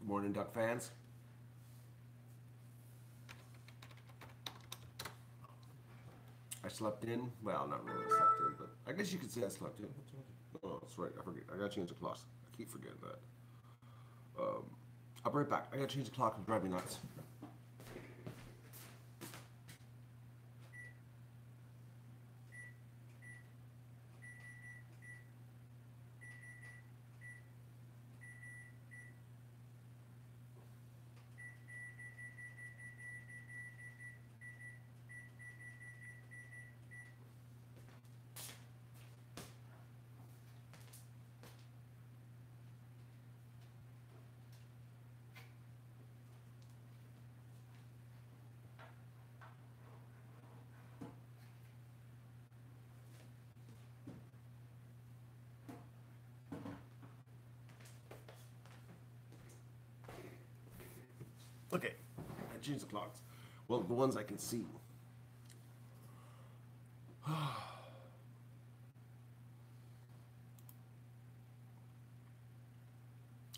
Morning, Duck fans. I slept in. Well, not really slept in, but I guess you could say I slept in. Oh, that's right. I forget. I gotta change the clocks. I keep forgetting that. I'll be right back. I gotta change the clock. It'll drive me nuts. Okay, I changed the clocks. Well, the ones I can see.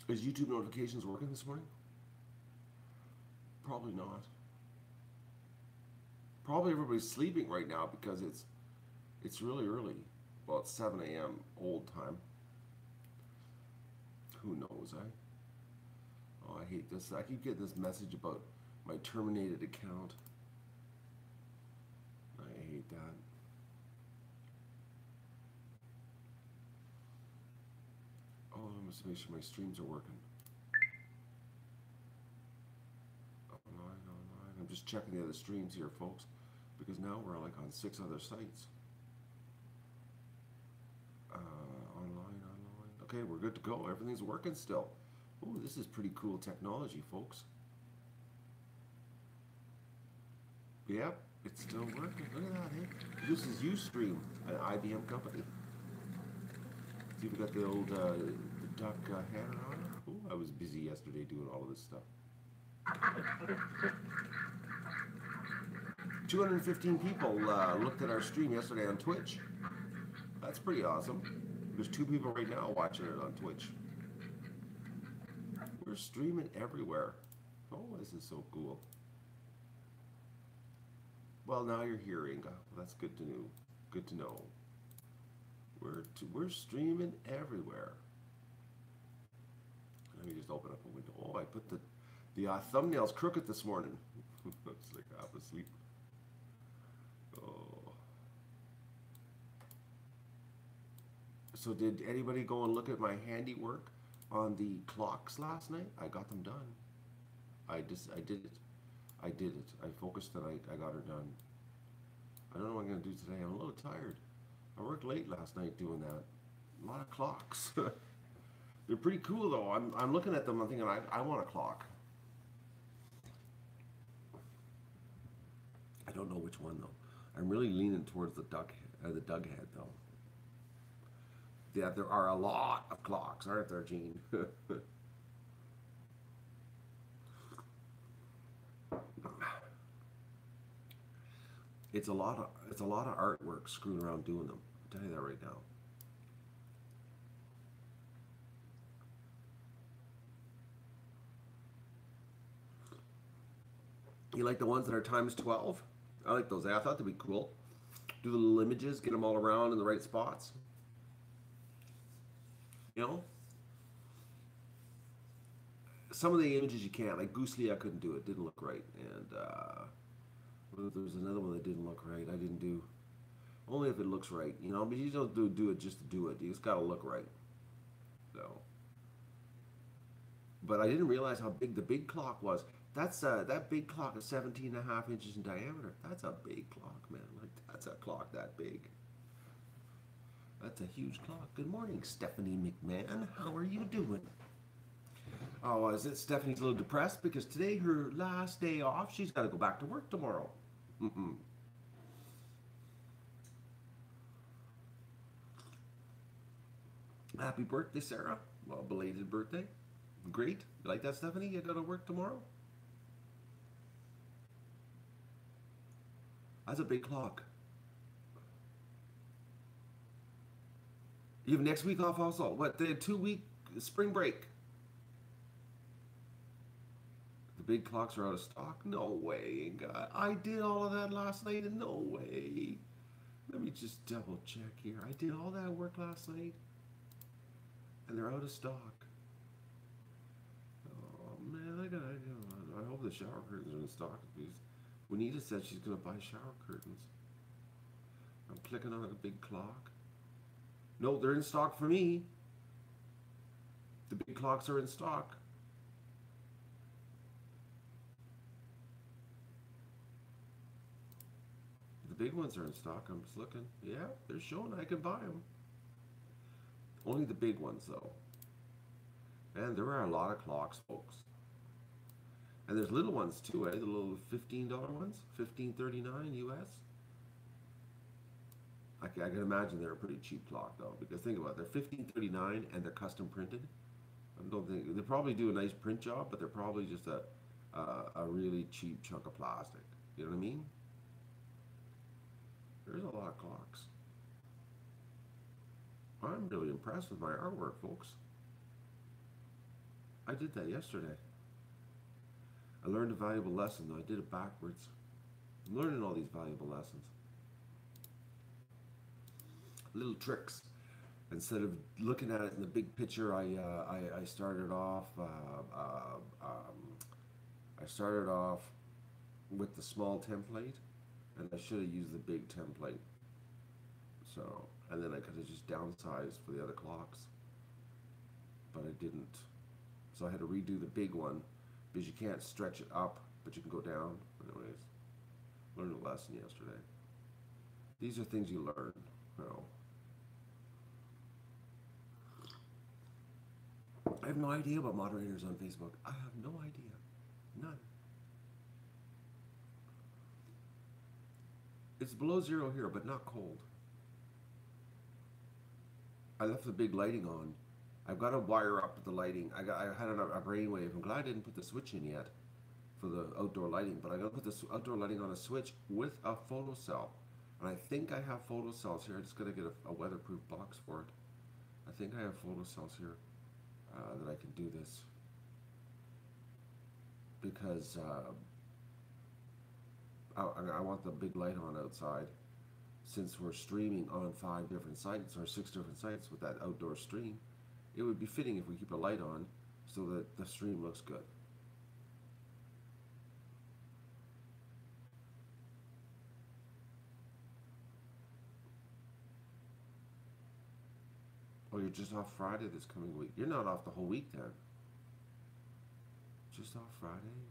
Is YouTube notifications working this morning? Probably not. Probably everybody's sleeping right now because it's really early. Well, it's 7 a.m. old time. Who knows, eh? Oh, I hate this. I keep getting this message about my terminated account. I hate that. Oh, I must make sure my streams are working. Online. I'm just checking the other streams here, folks, because now we're like on 6 other sites. Online. Okay, we're good to go. Everything's working still. Oh, this is pretty cool technology, folks. Yep, it's still working. Look at that, eh? This is Ustream, an IBM company. See, we got the old the duck header on it. Oh, I was busy yesterday doing all of this stuff. 215 people looked at our stream yesterday on Twitch. That's pretty awesome. There's 2 people right now watching it on Twitch. We're streaming everywhere. Oh, this is so cool. Well, now you're here, Inga. That's good to know. Good to know. We're streaming everywhere. Let me just open up a window. Oh, I put the thumbnails crooked this morning. It's like half asleep. Oh. So did anybody go and look at my handiwork on the clocks last night? I got them done. I did it. I focused and I got her done. I don't know what I'm going to do today. I'm a little tired. I worked late last night doing that. A lot of clocks. They're pretty cool though. I'm looking at them. I'm thinking I want a clock. I don't know which one though. I'm really leaning towards the Doug head though. Yeah, there are a lot of clocks, aren't there, Gene? It's a lot of artwork screwing around doing them. I'll tell you that right now. You like the ones that are times 12? I like those. I thought they'd be cool. Do the little images, get them all around in the right spots. You know? Some of the images you can't. Like Goosely, I couldn't do it. Didn't look right. And there was another one that didn't look right. I didn't do. Only if it looks right. You know, but you don't do it just to do it. You just got to look right. So. But I didn't realize how big the big clock was. That's that big clock is 17.5 inches in diameter. That's a big clock, man. Like that's a clock that big. That's a huge clock. Good morning, Stephanie McMahon. How are you doing? Oh, is it Stephanie's a little depressed because today her last day off. She's got to go back to work tomorrow. Happy birthday, Sarah. Well, belated birthday. Great. You like that, Stephanie? You got to work tomorrow? That's a big clock. You have next week off also. What, the 2-week spring break? The big clocks are out of stock? No way, God. I did all of that last night and no way. Let me just double check here. I did all that work last night and they're out of stock. Oh man, I hope the shower curtains are in stock because Juanita said she's gonna buy shower curtains. I'm clicking on a big clock. No, they're in stock for me. The big clocks are in stock. The big ones are in stock. I'm just looking. Yeah, they're showing I can buy them. Only the big ones though. And there are a lot of clocks, folks. And there's little ones too, eh? The little $15 ones, $15.39 US. I can imagine they're a pretty cheap clock though, because think about it, they're $15.39 and they're custom printed. I don't think they probably do a nice print job, but they're probably just a really cheap chunk of plastic. You know what I mean? There's a lot of clocks. I'm really impressed with my artwork, folks. I did that yesterday. I learned a valuable lesson, though I did it backwards. I'm learning all these valuable lessons. Little tricks. Instead of looking at it in the big picture, I started off. I started off with the small template, and I should have used the big template. So, and then I could have just downsized for the other clocks, but I didn't. So I had to redo the big one because you can't stretch it up, but you can go down. Anyways, learned a lesson yesterday. These are things you learn, you know. I have no idea about moderators on Facebook. I have no idea. None. It's below zero here, but not cold. I left the big lighting on. I've got to wire up the lighting. I had a brainwave. I'm glad I didn't put the switch in yet for the outdoor lighting, but I got to put the outdoor lighting on a switch with a photocell. And I think I have photocells here. I just got to get a weatherproof box for it. I think I have photocells here that I can do this because I want the big light on outside. Since we're streaming on 5 different sites or 6 different sites with that outdoor stream, it would be fitting if we keep a light on so that the stream looks good. Oh, you're just off Friday this coming week. You're not off the whole week then. Just off Friday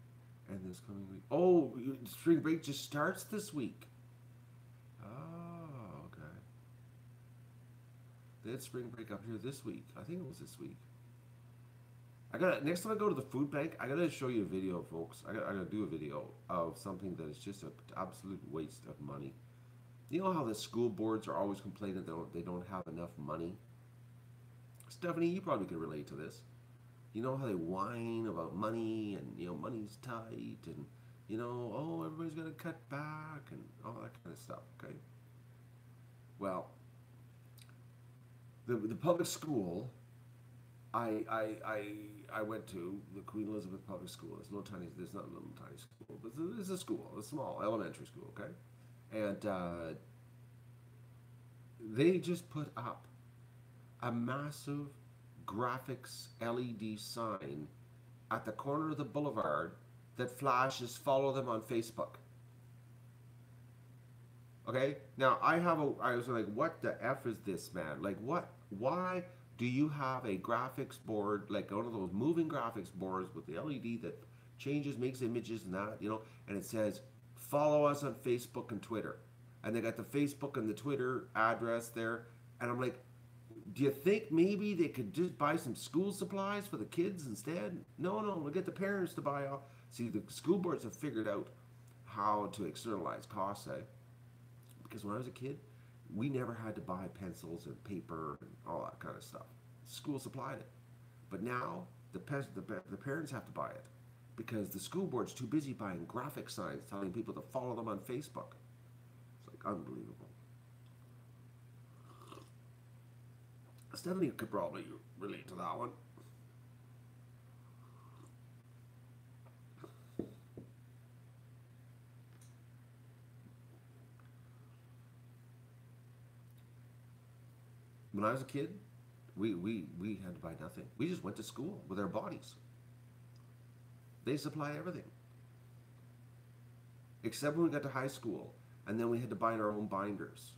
and this coming week. Oh, spring break just starts this week. Oh, okay. They had spring break up here this week. I think it was this week. Next time I go to the food bank, I gotta show you a video, folks. I gotta do a video of something that is just an absolute waste of money. You know how the school boards are always complaining that they don't have enough money? Stephanie, you probably could relate to this. You know how they whine about money and, you know, money's tight and, you know, oh, everybody's got to cut back and all that kind of stuff, okay? Well, the public school I went to, the Queen Elizabeth Public School. There's not a little tiny school, but it's a school, a small elementary school, okay? And they just put up a massive graphics LED sign at the corner of the boulevard that flashes follow them on Facebook. Okay? Now I was like, what the F is this, man? Like why do you have a graphics board, like one of those moving graphics boards with the LED that changes, makes images and that, you know, and it says, follow us on Facebook and Twitter. And they got the Facebook and the Twitter address there. And I'm like, do you think maybe they could just buy some school supplies for the kids instead? No, we'll get the parents to buy all. See, the school boards have figured out how to externalize costs, eh? Because when I was a kid, we never had to buy pencils and paper and all that kind of stuff. School supplied it. But now, the parents have to buy it because the school board's too busy buying graphic signs telling people to follow them on Facebook. It's like unbelievable. Stephanie could probably relate to that one. When I was a kid, we had to buy nothing. We just went to school with our bodies. They supplied everything. Except when we got to high school, and then we had to buy our own binders.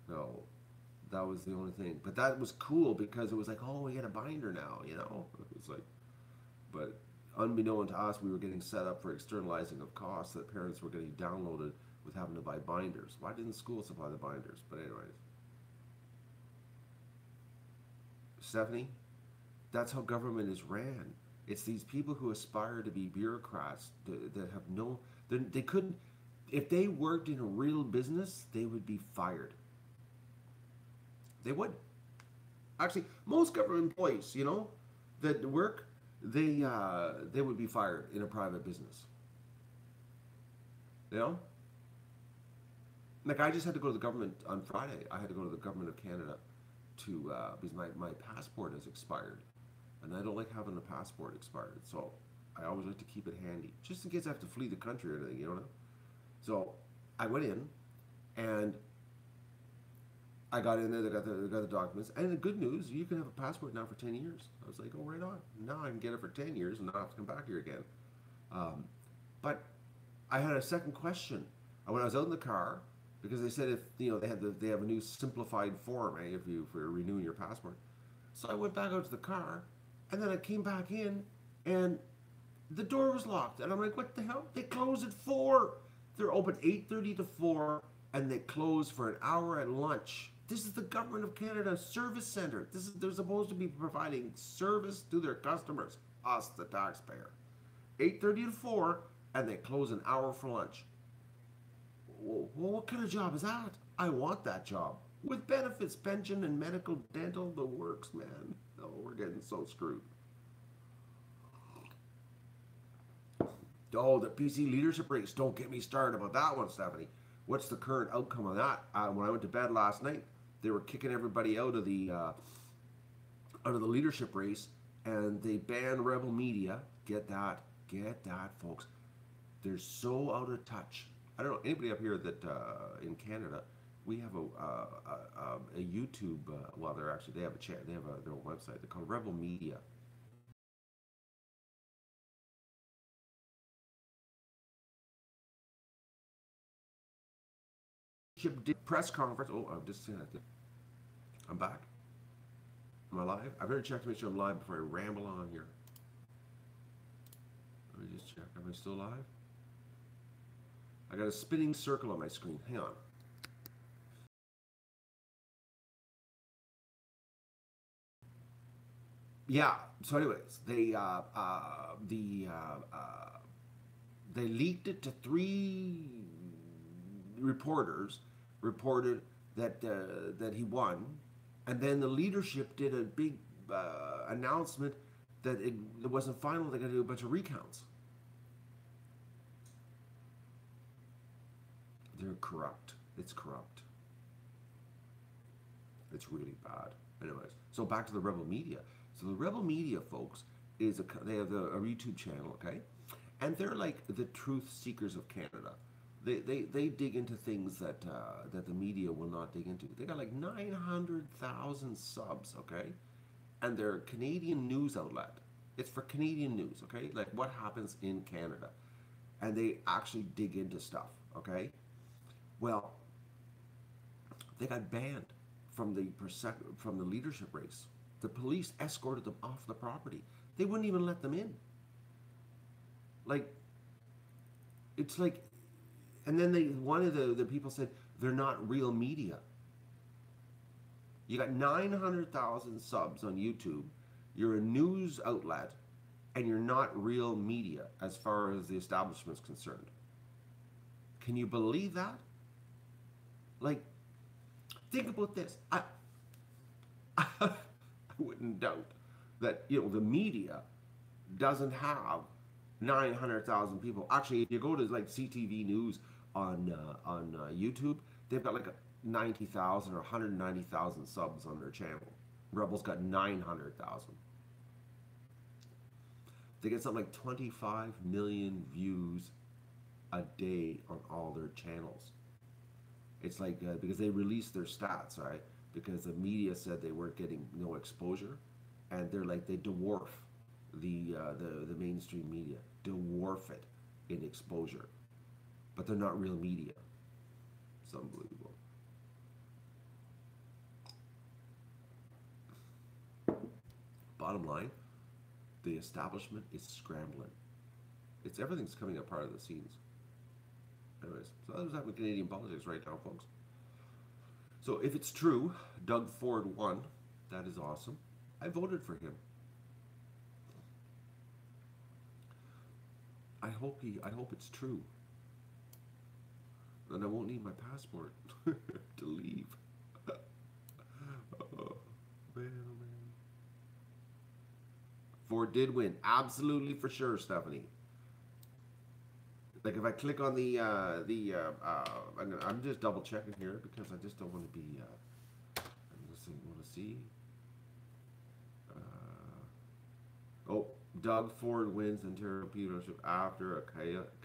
So that was the only thing. But that was cool because it was like, oh, we get a binder now, you know? It was like, but unbeknown to us, we were getting set up for externalizing of costs that parents were getting downloaded with having to buy binders. Why didn't school supply the binders? But anyways. Stephanie, that's how government is ran. It's these people who aspire to be bureaucrats that have no, they couldn't, if they worked in a real business, they would be fired. They would. Actually, most government employees, you know, that work, they would be fired in a private business. You know, like I just had to go to the government on Friday. I had to go to the government of Canada to because my passport has expired, and I don't like having the passport expired. So I always like to keep it handy, just in case I have to flee the country or anything. You know. So I went in, and I got in there. They got the documents, and the good news, you can have a passport now for 10 years. I was like, oh, right on. Now I can get it for 10 years and not have to come back here again. Um, but I had a second question. When I was out in the car, because they said if you know they have a new simplified form, if you for renewing your passport. So I went back out to the car, and then I came back in, and the door was locked, and I'm like, what the hell? They close at 4. They're open 8:30 to 4, and they close for an hour at lunch. This is the government of Canada service center. They're supposed to be providing service to their customers, us the taxpayer. 8:30 to 4, and they close an hour for lunch. Well, what kind of job is that? I want that job. With benefits, pension, and medical, dental, the works, man. Oh, we're getting so screwed. Oh, the PC leadership race. Don't get me started about that one, Stephanie. What's the current outcome of that? When I went to bed last night, they were kicking everybody out of the leadership race, and they banned Rebel Media. Get that, folks. They're so out of touch. I don't know anybody up here that in Canada. We have a YouTube. Well, they have a chat. They have their own website. They're called Rebel Media. Press conference. Oh, I've just seen it. I'm back. Am I live? I better check to make sure I'm live before I ramble on here. Let me just check. Am I still live? I got a spinning circle on my screen. Hang on. Yeah. So, anyways, they leaked it to 3 reporters. Reported that he won, and then the leadership did a big announcement that it wasn't final. They're going to do a bunch of recounts. They're corrupt. It's corrupt. It's really bad. Anyways, so back to the Rebel Media. So the Rebel Media, folks, they have a YouTube channel, okay? And they're like the truth seekers of Canada. They dig into things that the media will not dig into. They got like 900,000 subs, okay? And they're a Canadian news outlet. It's for Canadian news, okay? Like what happens in Canada. And they actually dig into stuff, okay? Well, they got banned from the leadership race. The police escorted them off the property. They wouldn't even let them in. Like, it's like, and then one of the people said they're not real media. You got 900,000 subs on YouTube. You're a news outlet, and you're not real media as far as the establishment's concerned. Can you believe that? Like, think about this. I wouldn't doubt that the media doesn't have 900,000 people. Actually, if you go to like CTV News on YouTube, they've got like 90,000 or 190,000 subs on their channel. Rebel's got 900,000. They get something like 25 million views a day on all their channels. It's like because they released their stats, right? Because the media said they weren't getting no exposure, and they're like they dwarf the mainstream media, dwarf it in exposure, but they're not real media. It's unbelievable. Bottom line, the establishment is scrambling. It's everything's coming apart of the scenes. Anyways, so that's what's happening in Canadian politics right now, folks. So if it's true, Doug Ford won. That is awesome. I voted for him. I hope it's true. Then I won't need my passport to leave. Oh, man, oh man. Ford did win. Absolutely for sure, Stephanie. Like if I click on I'm just double checking here because I just don't want to be. I just want to see. Oh, Doug Ford wins Ontario leadership after a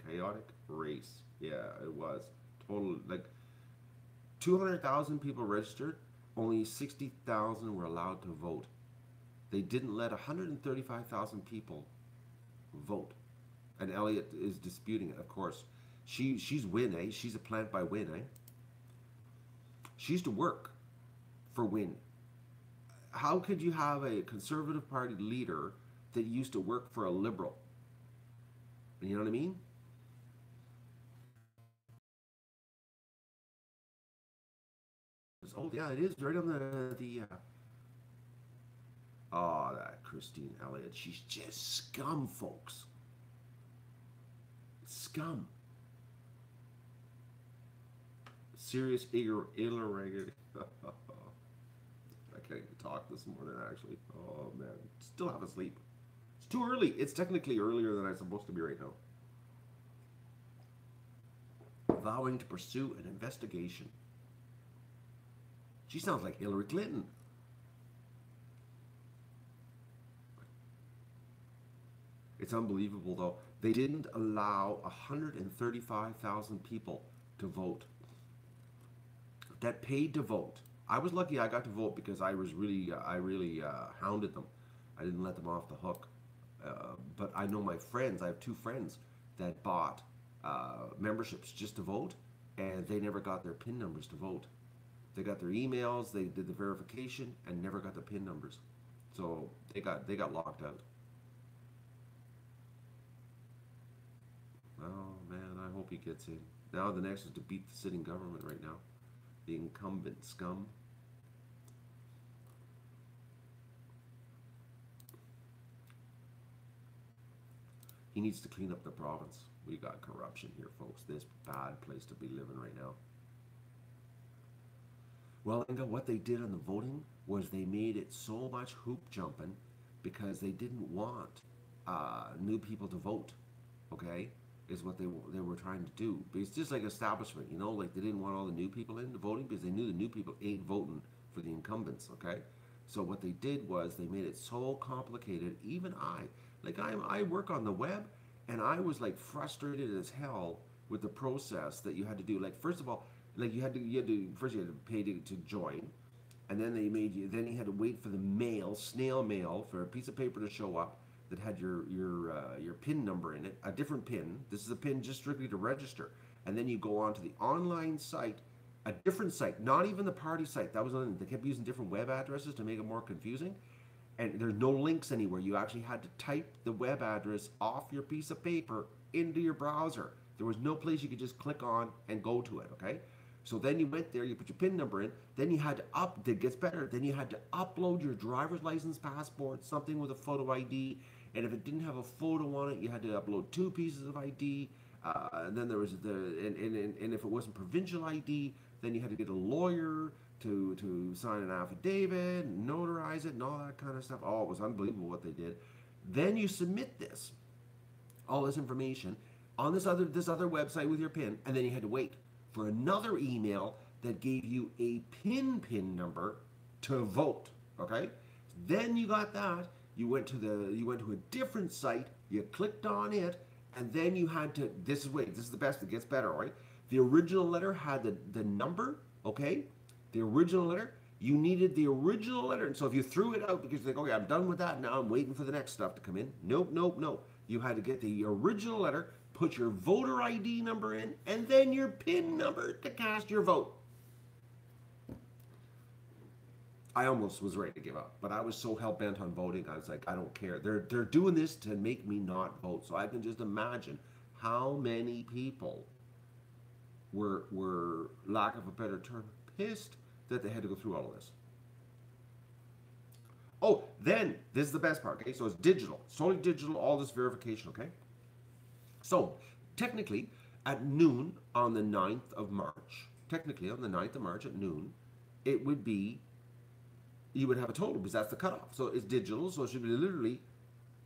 chaotic race. Yeah, it was total like 200,000 people registered. Only 60,000 were allowed to vote. They didn't let 135,000 people vote. And Elliot is disputing it, of course. She's Win, eh? She's a plant by Win, eh? She used to work for Win. How could you have a Conservative Party leader that used to work for a Liberal? You know what I mean? Oh yeah, it is right on the. Oh, that Christine Elliott. She's just scum, folks. Scum. Serious irregularity. I can't even talk this morning, actually. Oh, man. Still half asleep. It's too early. It's technically earlier than I'm supposed to be right now. Vowing to pursue an investigation. She sounds like Hillary Clinton. It's unbelievable, though. They didn't allow 135,000 people to vote that paid to vote. I was lucky I got to vote because I really hounded them. I didn't let them off the hook. But I know my friends. I have two friends that bought memberships just to vote, and they never got their PIN numbers to vote. They got their emails, they did the verification, and never got the PIN numbers. So they got locked out. Oh man, I hope he gets in. Now the next is to beat the sitting government right now. The incumbent scum. He needs to clean up the province. We got corruption here, folks. This bad place to be living right now. Well, Inga, what they did on the voting was they made it so much hoop jumping because they didn't want new people to vote. Okay, is what they were trying to do. But it's just like establishment, you know, like they didn't want all the new people in voting because they knew the new people ain't voting for the incumbents. Okay, so what they did was they made it so complicated. Even I work on the web, and I was like frustrated as hell with the process that you had to do. Like first of all, like you had to first you had to pay to join, and then then you had to wait for the mail, snail mail, for a piece of paper to show up that had your PIN number in it, a different PIN. This is a PIN just strictly to register, and then you go on to the online site, a different site, not even the party site. That was on. They kept using different web addresses to make it more confusing, and there's no links anywhere. You actually had to type the web address off your piece of paper into your browser. There was no place you could just click on and go to it. Okay. So then you went there, you put your PIN number in, then you had to it gets better, then you had to upload your driver's license, passport, something with a photo ID, and if it didn't have a photo on it, you had to upload 2 pieces of ID, and then there was and if it wasn't provincial ID, then you had to get a lawyer to sign an affidavit, and notarize it, and all that kind of stuff. Oh, it was unbelievable what they did. Then you submit all this information, on this other website with your PIN, and then you had to wait for another email that gave you a PIN number to vote. Okay, then you got that. You went to a different site. You clicked on it, and then you had to. This is the best. It gets better, right? The original letter had the number, okay? The original letter, you needed the original letter. And so if you threw it out because you're like, okay, I'm done with that, now I'm waiting for the next stuff to come in. Nope, nope, nope. You had to get the original letter, put your voter ID number in, and then your PIN number to cast your vote. I almost was ready to give up, but I was so hell-bent on voting, I was like, I don't care. They're doing this to make me not vote. So I can just imagine how many people were, lack of a better term, pissed that they had to go through all of this. Oh, then, this is the best part, okay? So it's digital. It's totally digital, all this verification, okay? So, technically, at noon on the 9th of March, technically on the 9th of March at noon, it would be, you would have a total because that's the cutoff. So it's digital, so it should be literally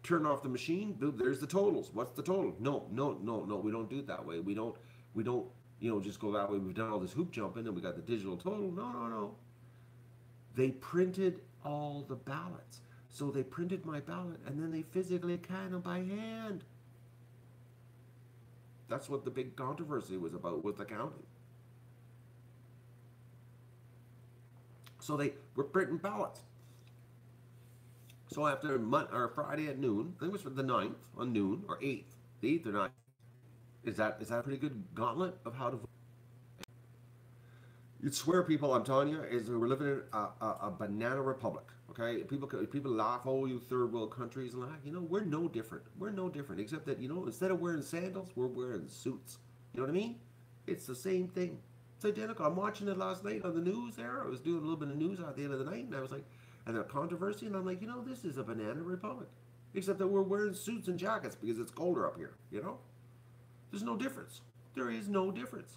turn off the machine, there's the totals. What's the total? No, no, no, no, we don't do it that way. We don't, just go that way. We've done all this hoop jumping and we got the digital total. No, no, no. They printed all the ballots. So they printed my ballot and then they physically counted them by hand. That's what the big controversy was about with the counting. So they were printing ballots. So after Friday at noon, I think it was for the 9th on noon, or 8th, the 8th or 9th. Is that a pretty good gauntlet of how to vote? You'd swear, people, I'm telling you, we're living in a banana republic, okay? People laugh, oh, you third world countries, and that. We're no different. We're no different, except that, instead of wearing sandals, we're wearing suits. You know what I mean? It's the same thing. It's identical. I'm watching it last night on the news there. I was doing a little bit of news at the end of the night, and I was like, and the controversy, and I'm like, this is a banana republic. Except that we're wearing suits and jackets because it's colder up here, There's no difference. There is no difference.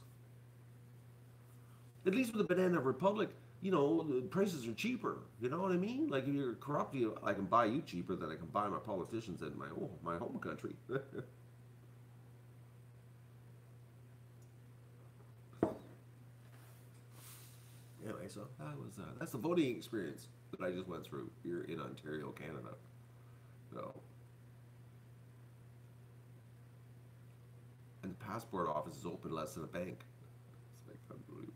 At least with the banana republic, the prices are cheaper. You know what I mean? Like, if you're corrupt, I can buy you cheaper than I can buy my politicians in my home country. Anyway, so that's the voting experience that I just went through here in Ontario, Canada. So, and the passport office is open less than a bank. It's like unbelievable.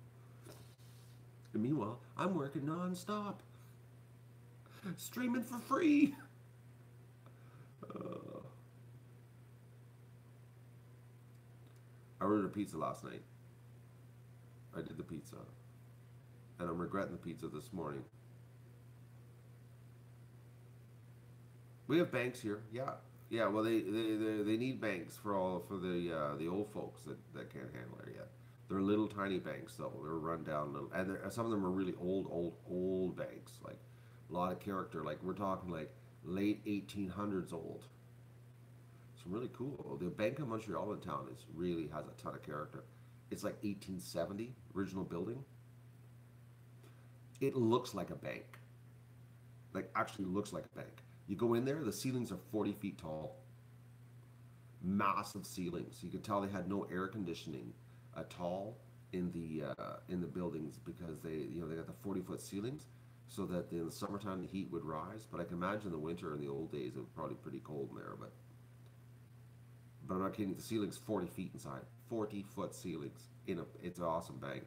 And meanwhile, I'm working non-stop, streaming for free. I ordered a pizza last night. I did the pizza. And I'm regretting the pizza this morning. We have banks here, yeah. Yeah, well, they need banks for the old folks that can't handle it yet. They're little tiny banks, though. They're run down little, and some of them are really old banks, like a lot of character. Like, we're talking like late 1800s old. It's really cool. The Bank of Montreal in town really has a ton of character. It's like 1870 original building. It looks like a bank. Like, actually looks like a bank. You go in there, the ceilings are 40 feet tall. Massive ceilings. You could tell they had no air conditioning at all in the buildings because they got the 40-foot ceilings, so that in the summertime the heat would rise. But I can imagine the winter in the old days it was probably pretty cold in there. But I'm not kidding. The ceiling's 40 feet inside. 40-foot ceilings. It's an awesome bank.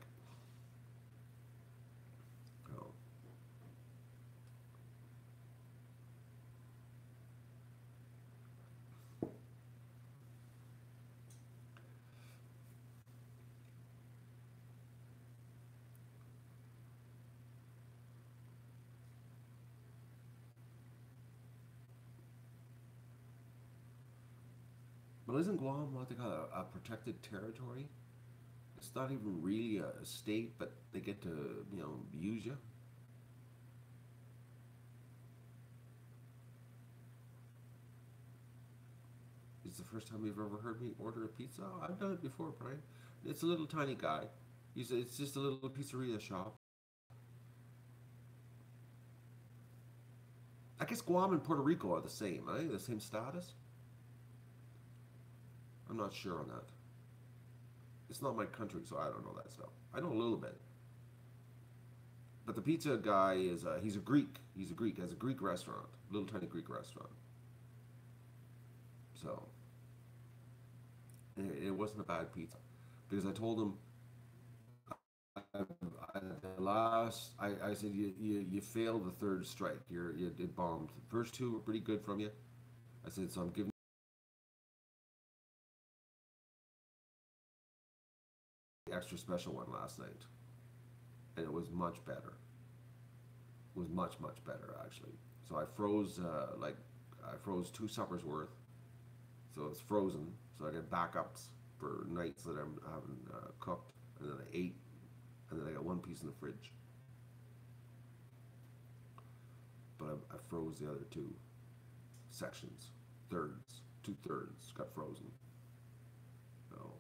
But isn't Guam what they call a protected territory? It's not even really a state, but they get to, use you. It's the first time you've ever heard me order a pizza? I've done it before, Brian. It's a little tiny guy. It's just a little pizzeria shop. I guess Guam and Puerto Rico are the same, eh? The same status? I'm not sure on that. It's not my country, so I don't know that stuff. I know a little bit. But the pizza guy he's a Greek. He's a Greek. Has a Greek restaurant. Little tiny Greek restaurant. So, it wasn't a bad pizza. because I told him I said you failed the third strike. You it bombed. The first two were pretty good from you. I said so. I'm giving you the extra special one last night, and it was much better. It was much better actually. So I froze I froze 2 suppers worth. So it's frozen. So I get backups for nights that I'm haven't cooked, and then I ate, and then I got one piece in the fridge. But I froze the other 2 sections, thirds, 2/3 got frozen. So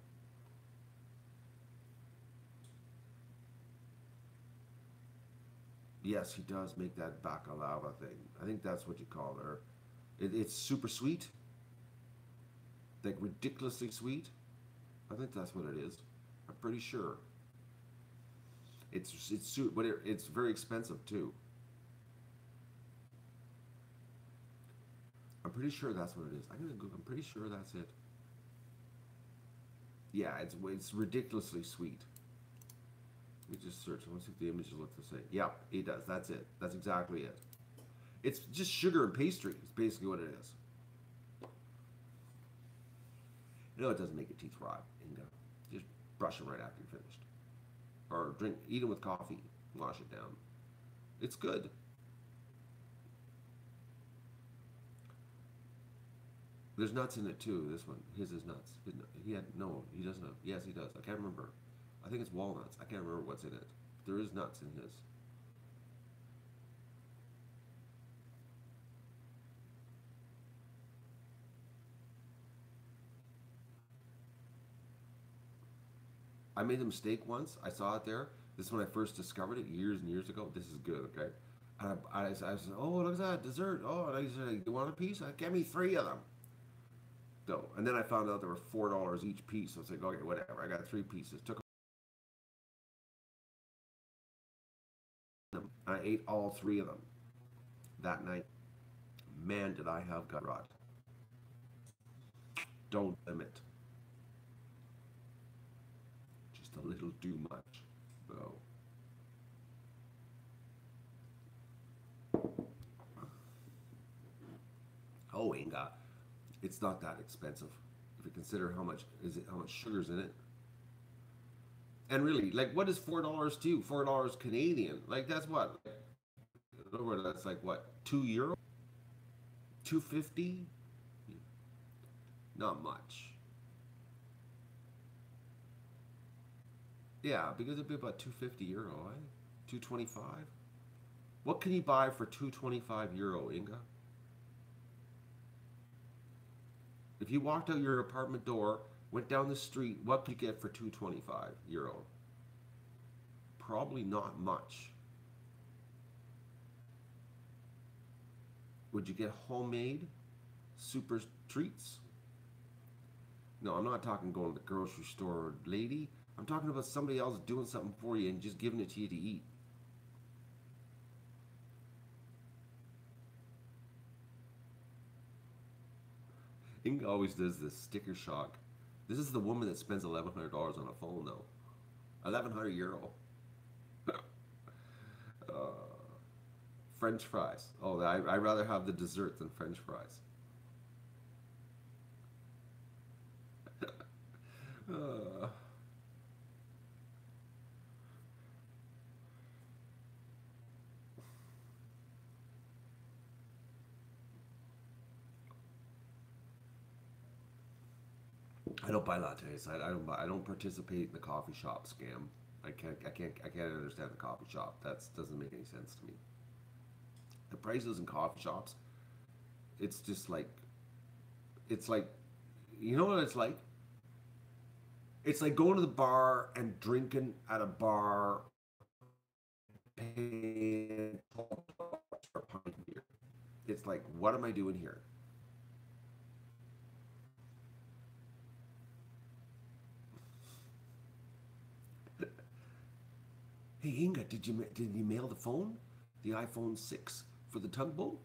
yes, he does make that baklava thing. I think that's what you call it. Or it's super sweet, like ridiculously sweet. I think that's what it is. I'm pretty sure. But it's very expensive too. I'm pretty sure that's what it is. I'm gonna Google. I'm pretty sure that's it. Yeah, it's ridiculously sweet. Let me just search. I want to see if the images look the same. Yeah, it does. That's it. That's exactly it. It's just sugar and pastry. It's basically what it is. You know, it doesn't make your teeth rot. And just brush them right after you're finished, or eat them with coffee. Wash it down. It's good. There's nuts in it too. This one, his is nuts. He had no. He doesn't have. Yes, he does. I can't remember. I think it's walnuts. I can't remember what's in it. There is nuts in his. I made a mistake once. I saw it there. This is when I first discovered it years and years ago. This is good, okay? And I said, oh, look at that, dessert. Oh, and I said, you want a piece? Get me 3 of them. So, and then I found out there were $4 each piece. So I was like, okay, whatever. I got 3 pieces. Took them. I ate all 3 of them that night. Man, did I have gut rot. Don't limit. Just a little too much. So. Oh, Inga, it's not that expensive if you consider how much sugar's in it. And really, like, what is $4 to you? $4 Canadian, like that's what? That's like what? €2, 250? Not much. Yeah, because it'd be about €250, eh? 225. What can you buy for €225, Inga? If you walked out your apartment door, went down the street, what could you get for €225? Probably not much. Would you get homemade super treats? No, I'm not talking going to the grocery store, lady. I'm talking about somebody else doing something for you and just giving it to you to eat. Inga always does this sticker shock. This is the woman that spends $1,100 on a phone, though. €1,100. uh, French fries. Oh, I'd rather have the dessert than French fries. uh, I don't buy lattes. I don't buy. I don't participate in the coffee shop scam. I can't understand the coffee shop. That doesn't make any sense to me. The prices in coffee shops, it's just like, it's like, you know what it's like? It's like going to the bar and drinking at a bar, paying $12 for a pint of beer. It's like, what am I doing here? Hey Inga, did you mail the phone, the iPhone 6 for the tugboat?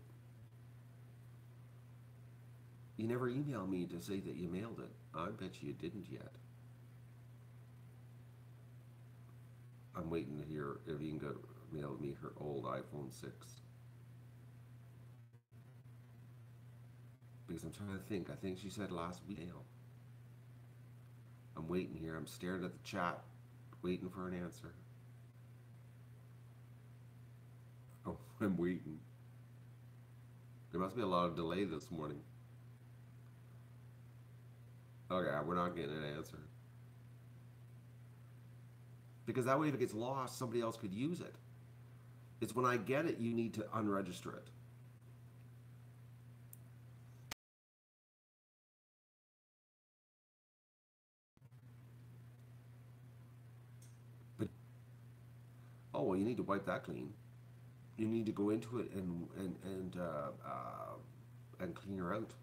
You never emailed me to say that you mailed it. I bet you didn't yet. I'm waiting to hear if you can mail me her old iPhone 6. Because I'm trying to think. I think she said last week. I'm waiting here. I'm staring at the chat, waiting for an answer. Oh, I'm waiting. There must be a lot of delay this morning. Okay, we're not getting an answer. Because that way, if it gets lost, somebody else could use it. It's when I get it, you need to unregister it. But, oh, well, you need to wipe that clean. You need to go into it and clean her out.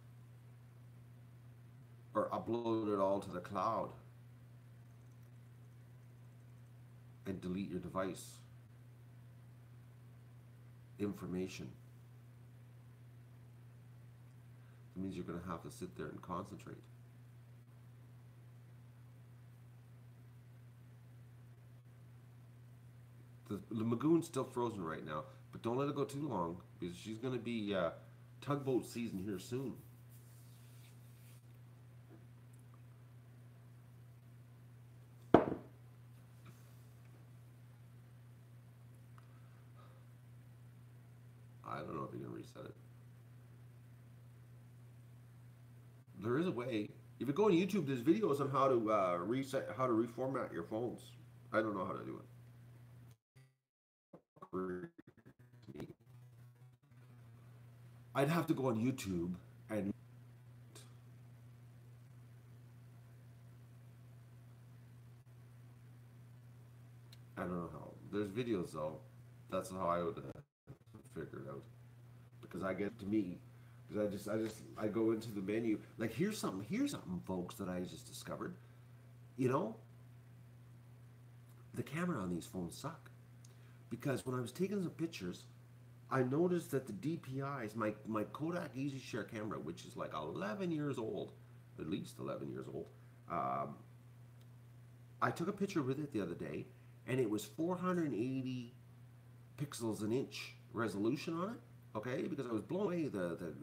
Or upload it all to the cloud. And delete your device information. It means you're going to have to sit there and concentrate. The Magoon's still frozen right now, but don't let it go too long because she's going to be tugboat season here soon. I don't know if you can reset it. There is a way. If you go on YouTube, there's videos on how to reformat your phones. I don't know how to do it. I'd have to go on YouTube and I don't know how. There's videos though. That's how I would figure it out. Because I get to me. Because I go into the menu. Like here's something, folks, that I just discovered. You know, the camera on these phones suck. Because when I was taking some pictures, I noticed that the DPIs, my Kodak EasyShare camera, which is like 11 years old, at least 11 years old, I took a picture with it the other day, and it was 480 pixels an inch resolution on it. Okay, because I was blown away the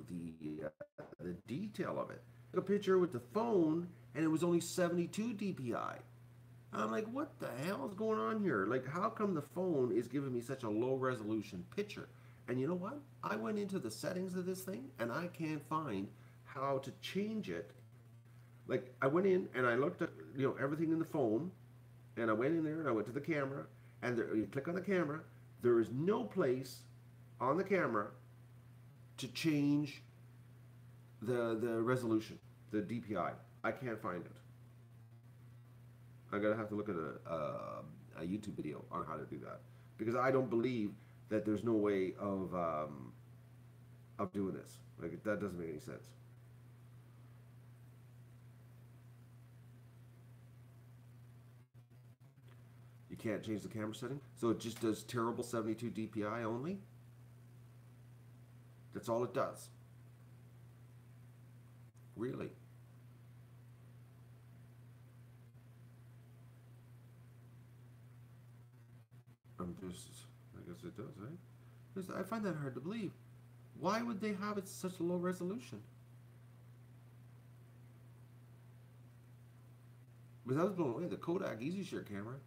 detail of it. I took a picture with the phone, and it was only 72 DPI. I'm like, what the hell is going on here? Like, how come the phone is giving me such a low resolution picture? And you know what? I went into the settings of this thing, and I can't find how to change it. Like, I went in and I looked at everything in the phone, and I went in there and I went to the camera, and you click on the camera. There is no place on the camera to change the resolution, the DPI. I can't find it. I'm gonna have to look at a YouTube video on how to do that, because I don't believe that there's no way of doing this. Like, that doesn't make any sense. You can't change the camera setting, so it just does terrible 72 DPI only. That's all it does. Really? I guess it does, right? I find that hard to believe. Why would they have it such a low resolution? But that was blown away. The Kodak EasyShare camera.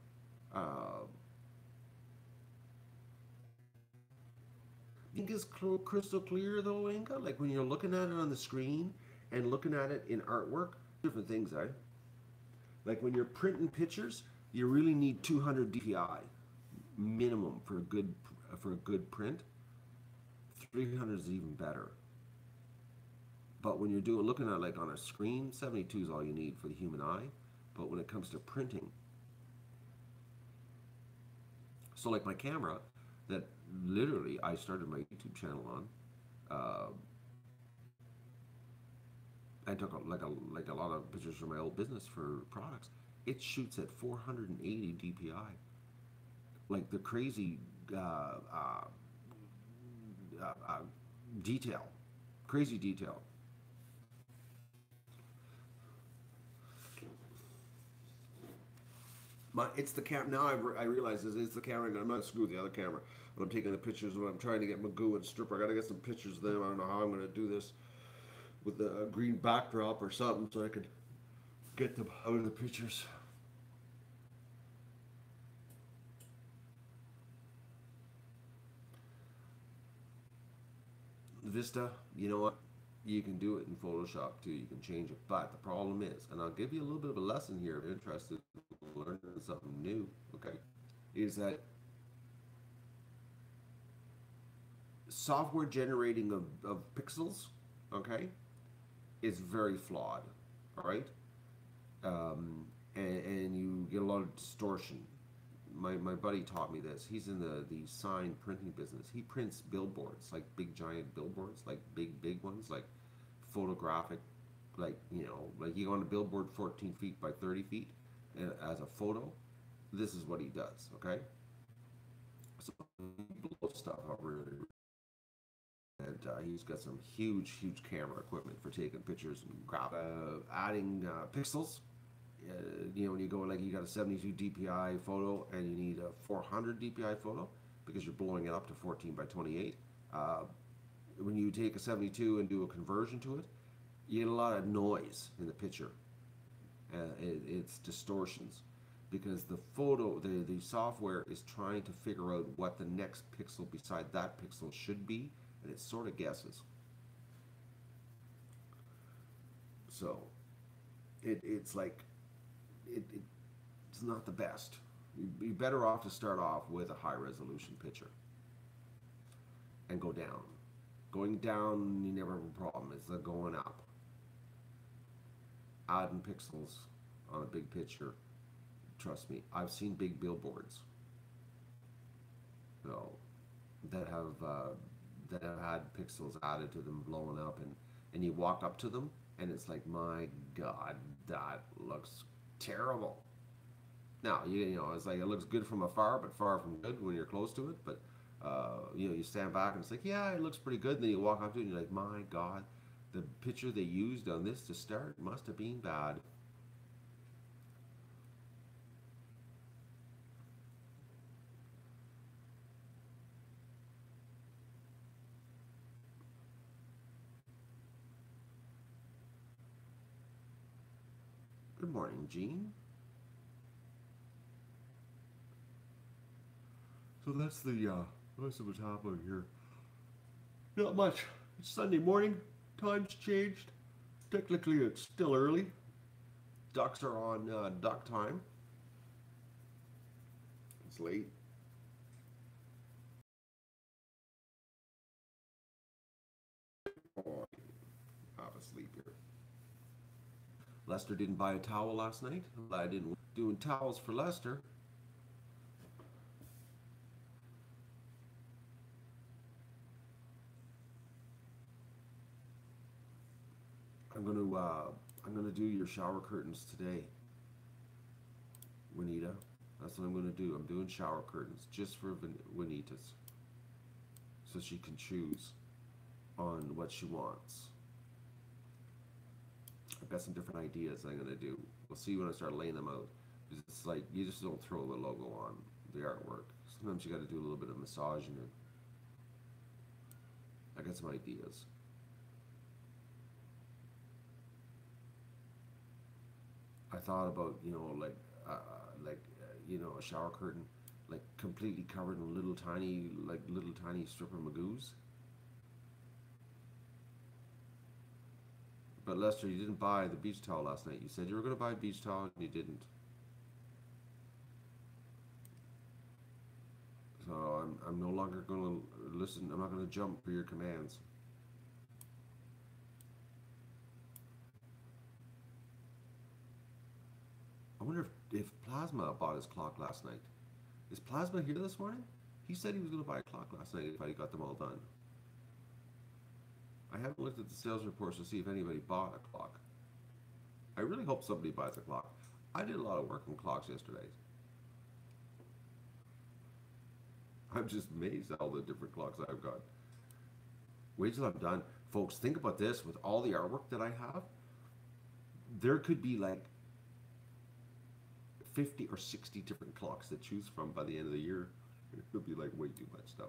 You think it's crystal clear though, Inga? Like when you're looking at it on the screen and looking at it in artwork, different things, eh? Like when you're printing pictures, you really need 200 DPI minimum for a good print. 300 is even better. But when you're looking at like on a screen, 72 is all you need for the human eye. But when it comes to printing, so like my camera that literally I started my YouTube channel on, I took like a lot of pictures from my old business for products. It shoots at 480 DPI, like the crazy detail, crazy detail. It's the camera. Now I realize it's the camera. I'm not screwing with the other camera. When I'm taking the pictures, when I'm trying to get Magoo and Stripper, I got to get some pictures of them. I don't know how I'm going to do this with a green backdrop or something so I can get them out of the pictures. Vista, you know what? You can do it in Photoshop too. You can change it. But the problem is, and I'll give you a little bit of a lesson here if you're interested in learning something new, okay, is that software generating of pixels, okay, is very flawed, all right? And you get a lot of distortion. My buddy taught me this. He's in the sign printing business. He prints billboards, like big giant billboards, like big ones, like photographic, like like you go on a billboard 14 feet by 30 feet as a photo. This is what he does, okay? So he blows stuff up really, and he's got some huge camera equipment for taking pictures and adding pixels. When you go like you got a 72 DPI photo and you need a 400 DPI photo because you're blowing it up to 14 by 28. When you take a 72 and do a conversion to it, you get a lot of noise in the picture. It's distortions because the software is trying to figure out what the next pixel beside that pixel should be, and it sort of guesses. So it's like it's not the best. You'd be better off to start off with a high resolution picture and go down. Going down, you never have a problem. It's the going up. Adding pixels on a big picture. Trust me, I've seen big billboards, that have had pixels added to them, blowing up, and you walk up to them, and it's like, my God, that looks terrible. Now, it's like it looks good from afar, but far from good when you're close to it. But you stand back and it's like, yeah, it looks pretty good. And then you walk up to it and you're like, my God, the picture they used on this to start must have been bad. Good morning, Gene. So that's what's happening here. Not much. It's Sunday morning. Time's changed. Technically, it's still early. Ducks are on duck time. It's late. Oh, half asleep here. Lester didn't buy a towel last night. I didn't doing towels for Lester. I'm gonna do your shower curtains today, Juanita. That's what I'm gonna do. I'm doing shower curtains just for Juanitas, so she can choose on what she wants. I've got some different ideas I'm gonna do. We'll see when I start laying them out. It's like you just don't throw the logo on the artwork. Sometimes you got to do a little bit of massaging it. I got some ideas. I thought about a shower curtain, like completely covered in little tiny stripper magoos. But Lester, you didn't buy the beach towel last night. You said you were going to buy a beach towel, and you didn't. So I'm no longer going to listen. I'm not going to jump for your commands. I wonder if Plasma bought his clock last night. Is Plasma here this morning? He said he was going to buy a clock last night if I got them all done. I haven't looked at the sales reports to see if anybody bought a clock. I really hope somebody buys a clock. I did a lot of work on clocks yesterday. I'm just amazed at all the different clocks I've got. Wait till I'm done. Folks, think about this. With all the artwork that I have, there could be like 50 or 60 different clocks to choose from by the end of the year. It'll be like way too much stuff.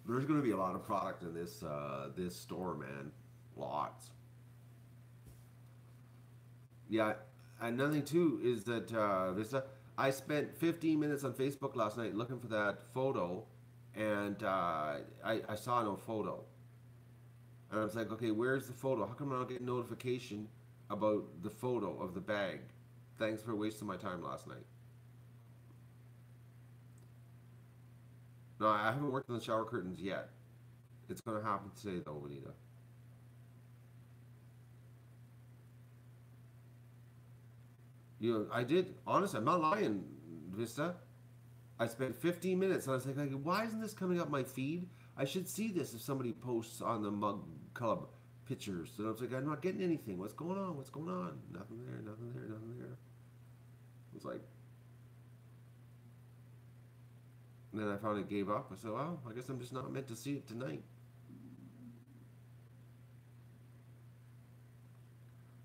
There's going to be a lot of product in this this store, man. Lots. Yeah, another thing too is that Vista, I spent 15 minutes on Facebook last night looking for that photo, and I saw no photo. And I was like, okay, where's the photo? How come I don't get notification about the photo of the bag? Thanks for wasting my time last night. No, I haven't worked on the shower curtains yet. It's going to happen today, though, Anita. You know, I did. Honestly, I'm not lying, Vista. I spent 15 minutes, and I was like, why isn't this coming up my feed? I should see this if somebody posts on the Mug Club pictures. And I was like, I'm not getting anything. What's going on? What's going on? Nothing there, nothing there, nothing there. It was like... And then I finally gave up. I said, well, I guess I'm just not meant to see it tonight.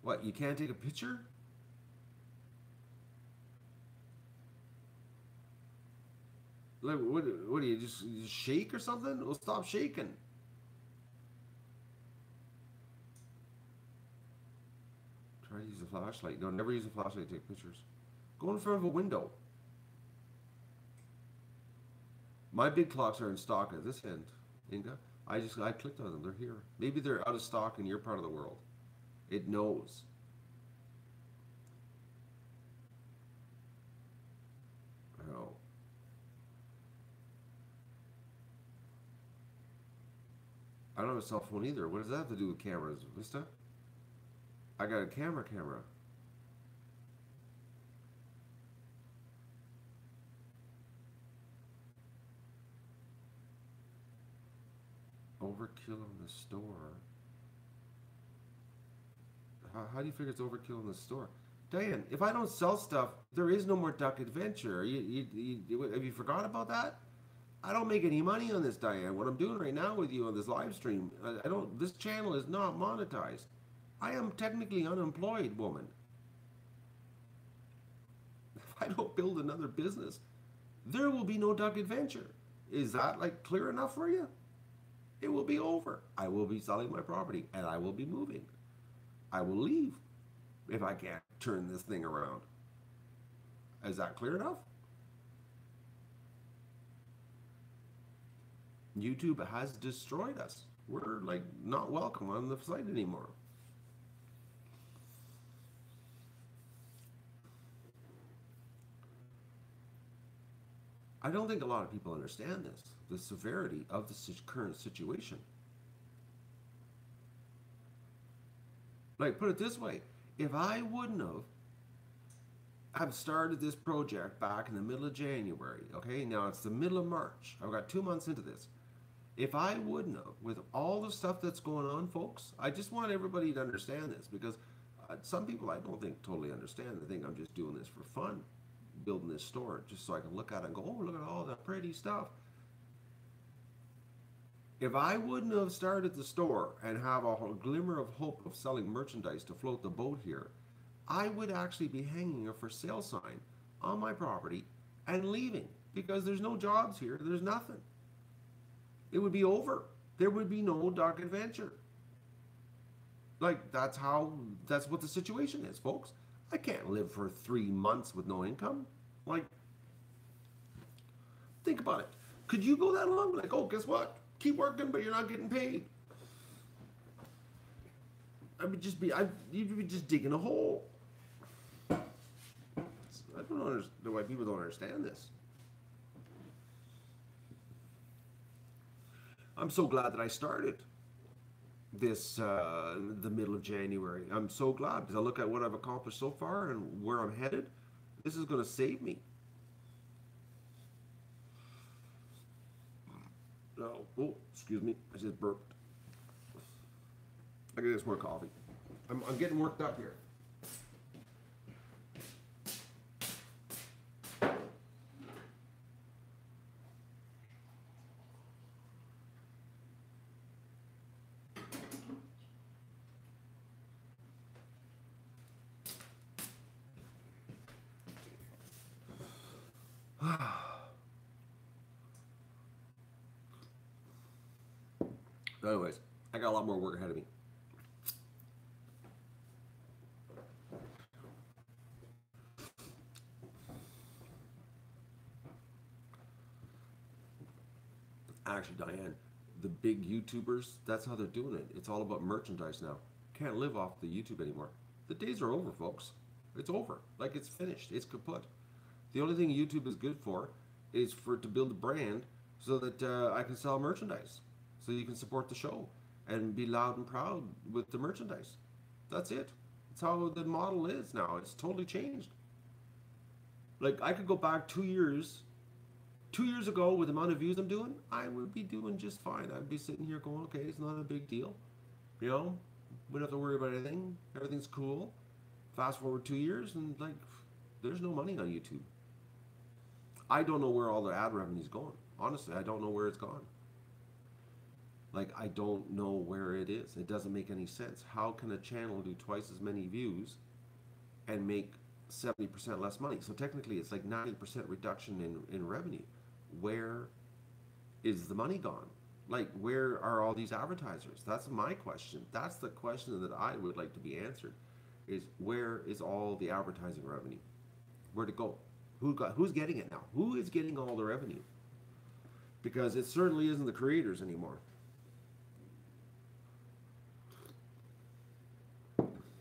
What, you can't take a picture? Like, what do you just shake or something? Well, stop shaking. Try to use a flashlight. No, never use a flashlight to take pictures. Go in front of a window. My big clocks are in stock at this end, Inga. I clicked on them. They're here. Maybe they're out of stock in your part of the world. It knows. Oh. I don't have a cell phone either. What does that have to do with cameras, Vista? I got a camera. Overkill in the store. How do you figure it's overkill in the store? Diane, if I don't sell stuff, there is no more Duck Adventure. Have you forgot about that? I don't make any money on this, Diane. What I'm doing right now with you on this live stream, I don't. This channel is not monetized. I am technically unemployed, woman. If I don't build another business, there will be no Duck Adventure. Is that like clear enough for you? It will be over. I will be selling my property and I will be moving. I will leave if I can't turn this thing around. Is that clear enough? YouTube has destroyed us. We're like not welcome on the site anymore. I don't think a lot of people understand this, the severity of the current situation. Like, put it this way, if I wouldn't have started this project back in the middle of January, okay, now it's the middle of March, I've got 2 months into this. If I wouldn't have, with all the stuff that's going on, folks, I just want everybody to understand this, because some people I don't think totally understand. They think I'm just doing this for fun, building this store just so I can look at it and go, oh, look at all that pretty stuff. If I wouldn't have started the store and have a glimmer of hope of selling merchandise to float the boat here, I would actually be hanging a for sale sign on my property and leaving, because there's no jobs here, there's nothing. It would be over. There would be no Duck Adventure. Like, that's what the situation is, folks. I can't live for 3 months with no income. Like, think about it. Could you go that long? Like, oh, guess what? Keep working, but you're not getting paid. You'd be just digging a hole. I don't understand why people don't understand this. I'm so glad that I started this the middle of January. I'm so glad, because I look at what I've accomplished so far and where I'm headed. This is going to save me. No, oh, excuse me, I just burped. I get some more coffee. I'm getting worked up here. Anyways, I got a lot more work ahead of me. Actually, Diane, the big YouTubers, that's how they're doing it. It's all about merchandise now. Can't live off the YouTube anymore. The days are over, folks. It's over. Like, it's finished. It's kaput. The only thing YouTube is good for is for to build a brand so that I can sell merchandise, so you can support the show and be loud and proud with the merchandise. That's it. That's how the model is now. It's totally changed. Like, I could go back 2 years. 2 years ago, with the amount of views I'm doing, I would be doing just fine. I'd be sitting here going, okay, it's not a big deal. You know, we don't have to worry about anything. Everything's cool. Fast forward 2 years, and like, there's no money on YouTube. I don't know where all the ad revenue's going. Honestly, I don't know where it's gone. Like, I don't know where it is. It doesn't make any sense. How can a channel do twice as many views and make 70% less money? So technically, it's like 90% reduction in revenue. Where is the money gone? Like, where are all these advertisers? That's my question. That's the question that I would like to be answered, is where is all the advertising revenue? Where'd it go? Who's getting it now? Who is getting all the revenue? Because it certainly isn't the creators anymore.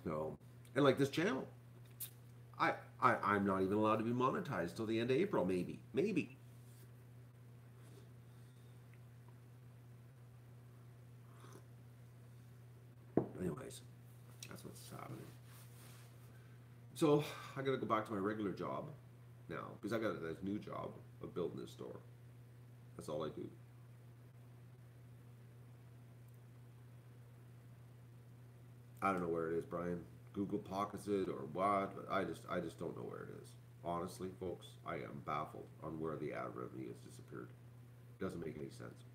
So, and like this channel, I'm not even allowed to be monetized till the end of April, maybe. Anyways, that's what's happening. So I gotta go back to my regular job now because I got this new job of building this store. That's all I do. I don't know where it is, Brian. Google pockets it or what? I just don't know where it is. Honestly, folks, I am baffled on where the ad revenue has disappeared. Doesn't make any sense.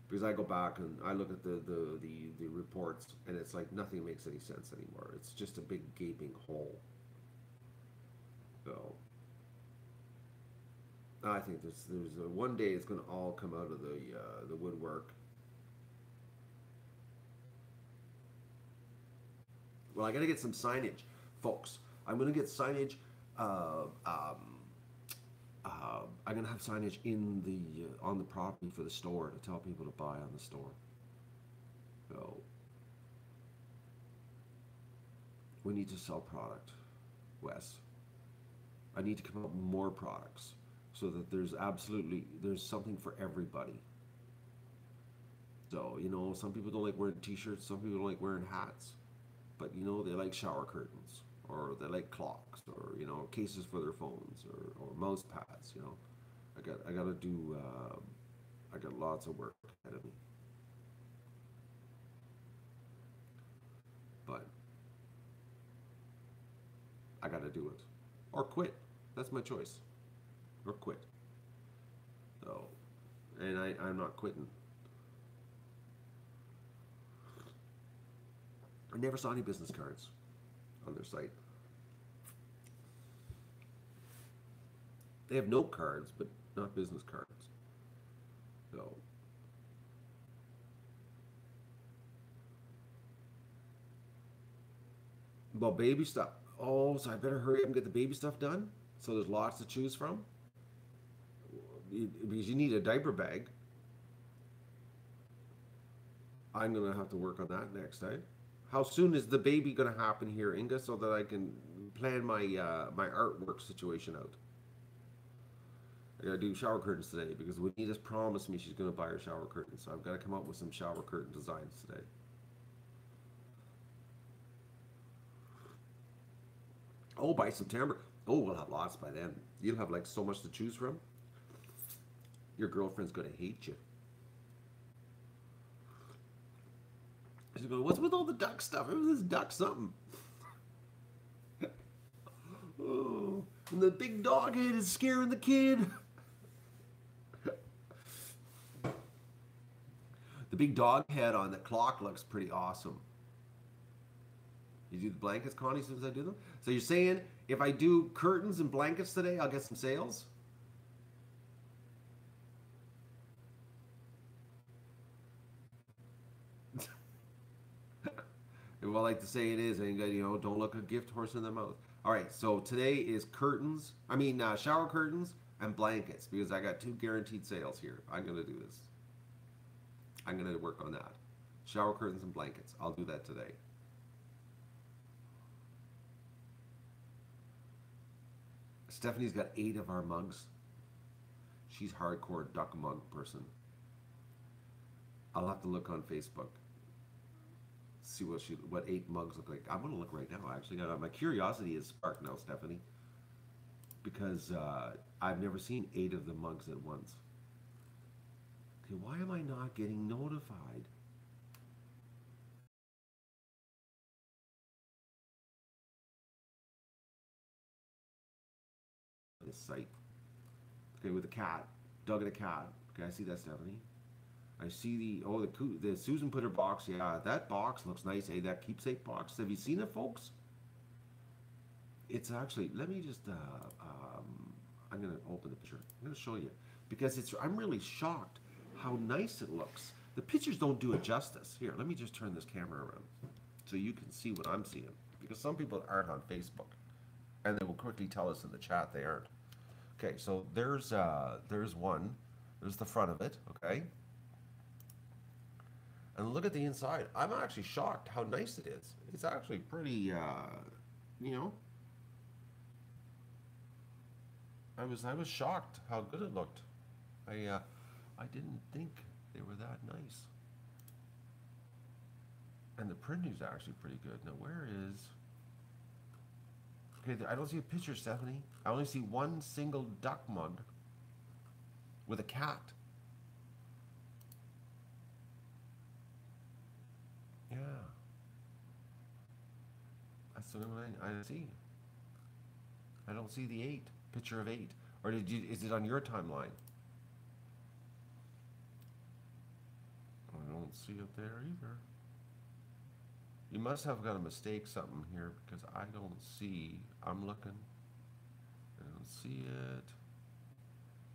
Because I go back and I look at the reports and it's like nothing makes any sense anymore. It's just a big gaping hole. So I think there's one day it's going to all come out of the woodwork. Well, I got to get some signage, folks. I'm going to get signage. Uh, um, I'm going to have signage in the on the property for the store to tell people to buy on the store. So we need to sell product, Wes. I need to come up with more products so that there's something for everybody. So, some people don't like wearing t-shirts, some people don't like wearing hats, but they like shower curtains or they like clocks or cases for their phones or mouse pads. I got lots of work ahead of me, but I got to do it or quit. That's my choice, or quit. So, and I'm not quitting. I never saw any business cards on their site. They have note cards, but not business cards. So, well, baby stuff. Oh, so I better hurry up and get the baby stuff done. So there's lots to choose from. Because you need a diaper bag. I'm gonna have to work on that next time. How soon is the baby gonna happen here, Inga, so that I can plan my my artwork situation out? I gotta do shower curtains today because Juanita's promised me she's gonna buy her shower curtains, so I've got to come up with some shower curtain designs today. Oh, by September. Oh, we'll have lots by then. You'll have like so much to choose from. Your girlfriend's gonna hate you. She's going, what's with all the duck stuff? It was this duck something. Oh, and the big dog head is scaring the kid. The big dog head on the clock looks pretty awesome. You do the blankets, Connie, as soon as I do them? So you're saying if I do curtains and blankets today, I'll get some sales? Well, like the saying is, and you know, don't look a gift horse in the mouth. All right, so today is curtains. I mean, shower curtains and blankets because I got two guaranteed sales here. I'm gonna do this. I'm gonna work on that. Shower curtains and blankets. I'll do that today. Stephanie's got 8 of our mugs. She's hardcore duck mug person. I'll have to look on Facebook, see what 8 mugs look like. I'm gonna look right now. Actually, my curiosity is sparked now, Stephanie, because I've never seen 8 of the mugs at once. Okay, why am I not getting notified? This site. Okay, with a cat, Doug and a cat. Okay, I see that, Stephanie. I see the Susan put her box. Yeah, that box looks nice. Hey, that keepsake box. Have you seen it, folks? It's actually. Let me just. I'm gonna open the picture. I'm gonna show you because it's. I'm really shocked how nice it looks. The pictures don't do it justice. Here, let me just turn this camera around so you can see what I'm seeing. Because some people aren't on Facebook, and they will quickly tell us in the chat they aren't. Okay, so there's one. There's the front of it. Okay. And look at the inside. I'm actually shocked how nice it is. It's actually pretty, you know, I was shocked how good it looked. I didn't think they were that nice. And the printing is actually pretty good. Now where is? Okay, I don't see a picture, Stephanie. I only see one single duck mug with a cat. Yeah, that's the only one I see. I don't see the 8 picture of 8. Or did you? Is it on your timeline? I don't see it there either. You must have got a mistake something here because I don't see. I'm looking. I don't see it.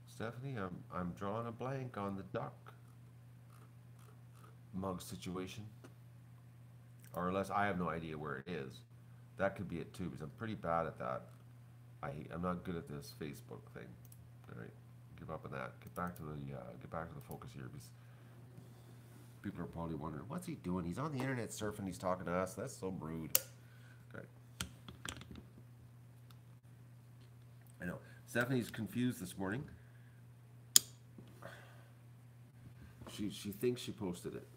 Stephanie, I'm drawing a blank on the duck mug situation. Or unless I have no idea where it is. That could be it too, because I'm pretty bad at that. I'm not good at this Facebook thing. All right, give up on that. Get back to the focus here, because people are probably wondering what's he doing. He's on the internet surfing. He's talking to us. That's so rude. Okay, I know. Stephanie's confused this morning. She thinks she posted it.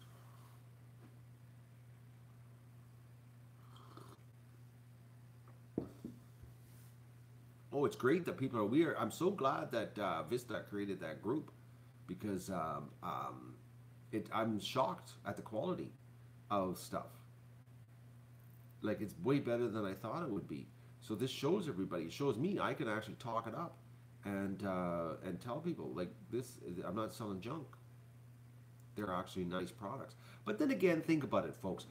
Oh, it's great that people are weird. I'm so glad that Vista created that group because I'm shocked at the quality of stuff. Like it's way better than I thought it would be. So this shows everybody. It shows me I can actually talk it up and tell people like this. I'm not selling junk. They're actually nice products. But then again, think about it, folks.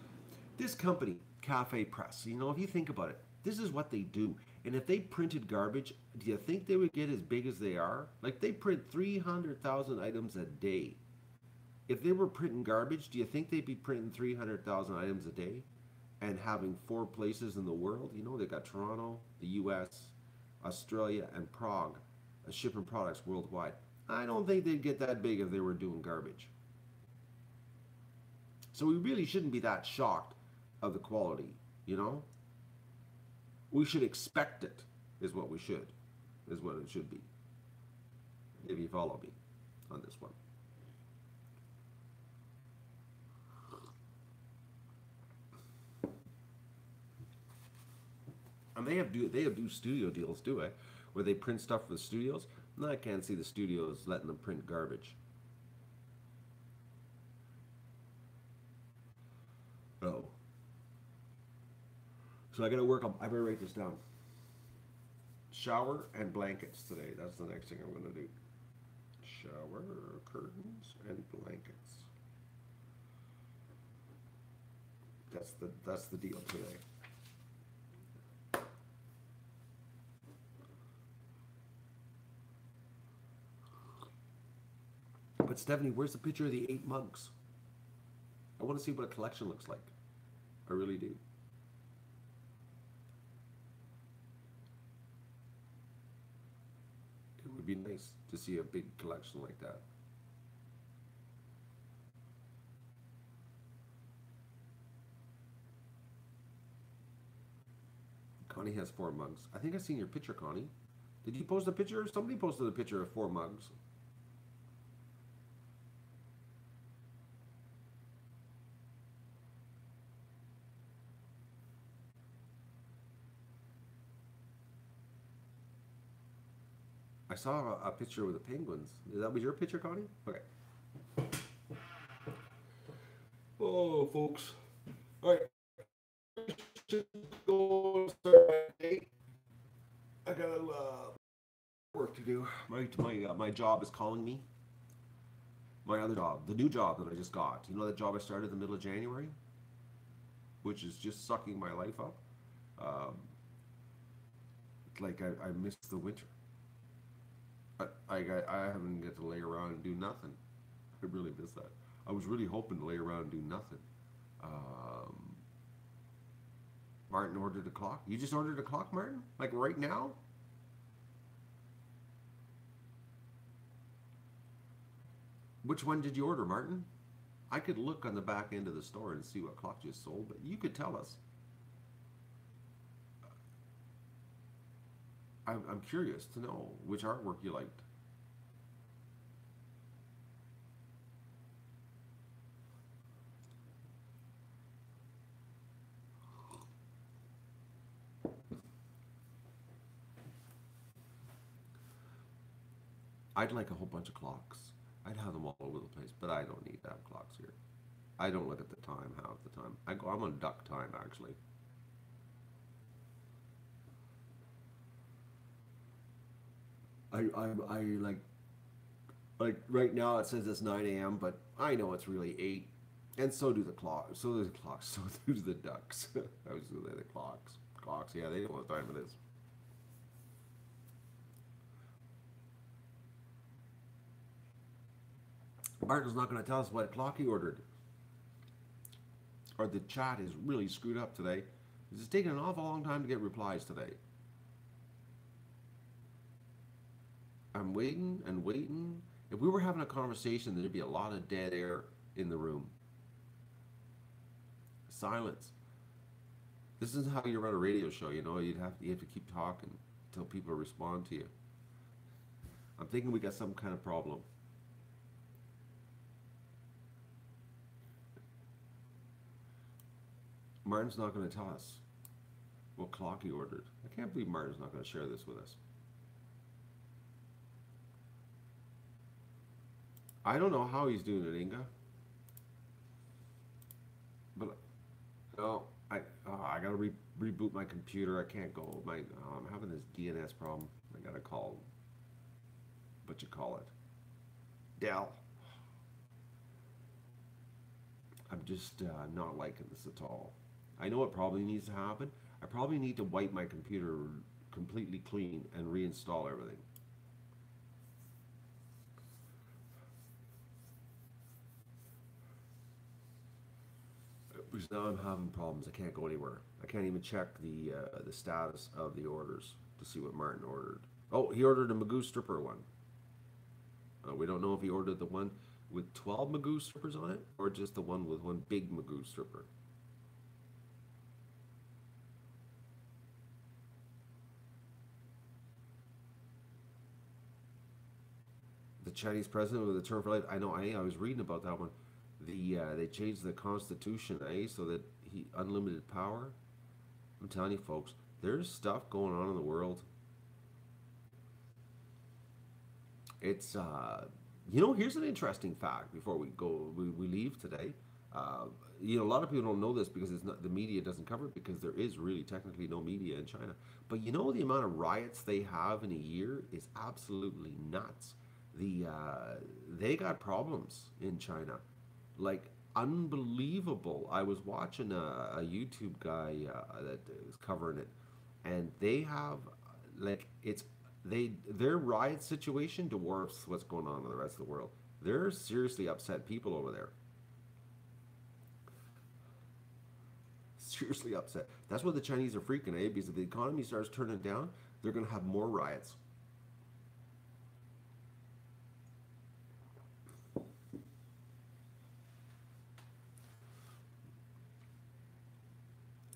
This company, Cafe Press, you know, if you think about it, this is what they do. And if they printed garbage, do you think they would get as big as they are? Like they print 300,000 items a day. If they were printing garbage, do you think they'd be printing 300,000 items a day and having 4 places in the world? You know, they got Toronto, the US, Australia, and Prague shipping products worldwide. I don't think they'd get that big if they were doing garbage. So we really shouldn't be that shocked of the quality, you know? We should expect it, is what we should, is what it should be. If you follow me on this one. And they have do studio deals, do I? Where they print stuff for the studios. No, I can't see the studios letting them print garbage. Oh. So I gotta work on, I better write this down. Shower and blankets today. That's the next thing I'm gonna do. Shower, curtains, and blankets. That's the deal today. But Stephanie, where's the picture of the 8 mugs? I want to see what a collection looks like. I really do. It would be nice to see a big collection like that. Connie has 4 mugs. I think I seen your picture, Connie. Did you post a picture? Somebody posted a picture of 4 mugs. I saw a picture with the penguins. That was your picture, Connie? Okay. Oh, folks. All right. Should go start my day. I got work to do. My job is calling me. My other job, the new job that I just got. You know that job I started in the middle of January, which is just sucking my life up. Um, like I missed the winter. I haven't get to lay around and do nothing. I really miss that. I was really hoping to lay around and do nothing. Um, Martin ordered a clock. You just ordered a clock, Martin? Like right now? Which one did you order, Martin? I could look on the back end of the store and see what clock just sold, but you could tell us. I'm curious to know which artwork you liked. I'd like a whole bunch of clocks. I'd have them all over the place, but I don't need to have clocks here. I don't look at the time half the time. I'm on duck time actually. I like right now it says it's 9 a.m., but I know it's really 8. And so do the clocks. So do the clocks. So do the ducks. I was the clocks. Clocks. Yeah, they know what time it is. Martin's not going to tell us what clock he ordered. Or the chat is really screwed up today. It's taking an awful long time to get replies today. I'm waiting and waiting. If we were having a conversation, there'd be a lot of dead air in the room. Silence. This is how you run a radio show, you know. You have to keep talking until people respond to you. I'm thinking we got some kind of problem. Martin's not going to tell us what clock he ordered. I can't believe Martin's not going to share this with us. I don't know how he's doing it, Inga. But no, I gotta reboot my computer. I can't go. I'm having this DNS problem. I gotta call what you call it, Dell. I'm just not liking this at all. I know what probably needs to happen. I probably need to wipe my computer completely clean and reinstall everything. Because now I'm having problems. I can't go anywhere. I can't even check the status of the orders to see what Martin ordered. Oh, he ordered a Magoo stripper one. We don't know if he ordered the one with 12 Magoo strippers on it or just the one with one big Magoo stripper. The Chinese president with a term for life. I know. I was reading about that one. They changed the constitution, so that he unlimited power. I'm telling you, folks, there's stuff going on in the world. It's here's an interesting fact before we leave today. Uh, a lot of people don't know this because it's not the media doesn't cover it because there is really technically no media in China. But the amount of riots they have in a year is absolutely nuts. They got problems in China, like unbelievable. I was watching a YouTube guy that is covering it, and they have like their riot situation dwarfs what's going on in the rest of the world. They're seriously upset people over there. seriously upset. That's why the Chinese are freaking, eh? Because if the economy starts turning down, they're going to have more riots.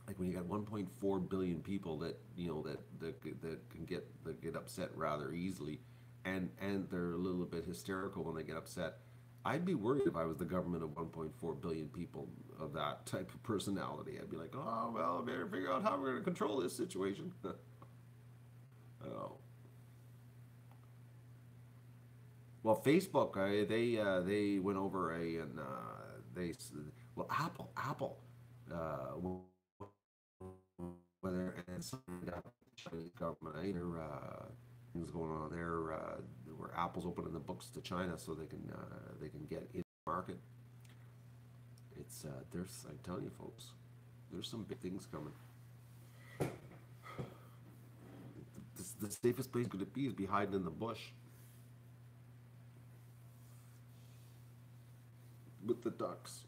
Like when you got 1.4 billion people that that can get upset rather easily, and they're a little bit hysterical when they get upset. I'd be worried if I was the government of 1.4 billion people of that type of personality. I'd be like, oh well, better figure out how we're going to control this situation. Oh. Well, Facebook, they went over they well, Apple uh, whether and something that the Chinese government either things going on there where Apple's opening the books to China so they can get in the market. It's there's I'm telling you folks, there's some big things coming. The safest place could it be is be hiding in the bush with the ducks.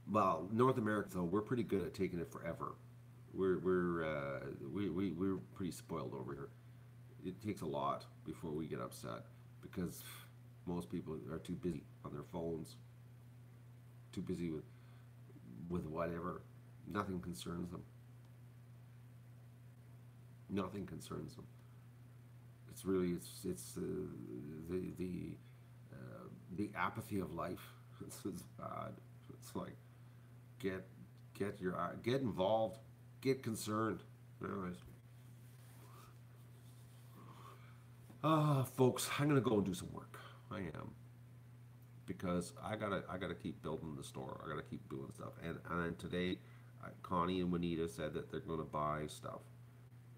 Well, North America though, we're pretty good at taking it forever. We're pretty spoiled over here. It takes a lot before we get upset because most people are too busy on their phones, too busy with whatever. Nothing concerns them. Nothing concerns them. It's really the apathy of life. It's bad. It's like get get involved, get concerned. Anyways, folks, I'm gonna go and do some work. I am because I gotta keep building the store. I gotta keep doing stuff. And today, Connie and Juanita said that they're gonna buy stuff,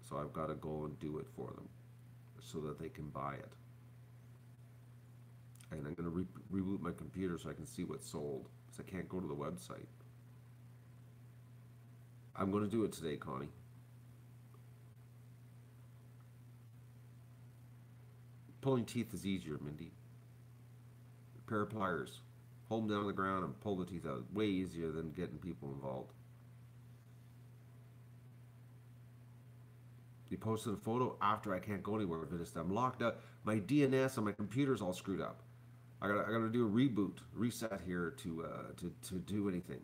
so I've got to go and do it for them so that they can buy it. And I'm gonna reboot my computer so I can see what's sold. Because I can't go to the website. I'm gonna do it today, Connie. Pulling teeth is easier, Mindy. A pair of pliers. Hold them down on the ground and pull the teeth out. Way easier than getting people involved. You posted a photo after I can't go anywhere with this. I'm locked out. My DNS on my computer's all screwed up. I gotta do a reboot, reset here to do anything.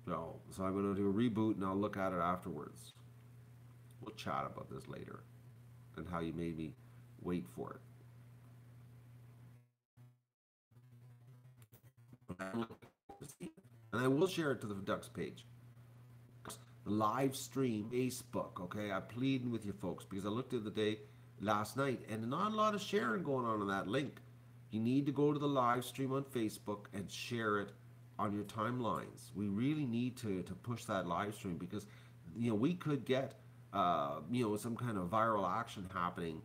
So I'm gonna do a reboot and I'll look at it afterwards. We'll chat about this later and how you made me wait for it. And I will share it to the Ducks page. The live stream, Facebook, okay? I'm pleading with you folks because I looked the other day, last night, and not a lot of sharing going on that link. You need to go to the live stream on Facebook and share it on your timelines. We really need to push that live stream because, we could get, some kind of viral action happening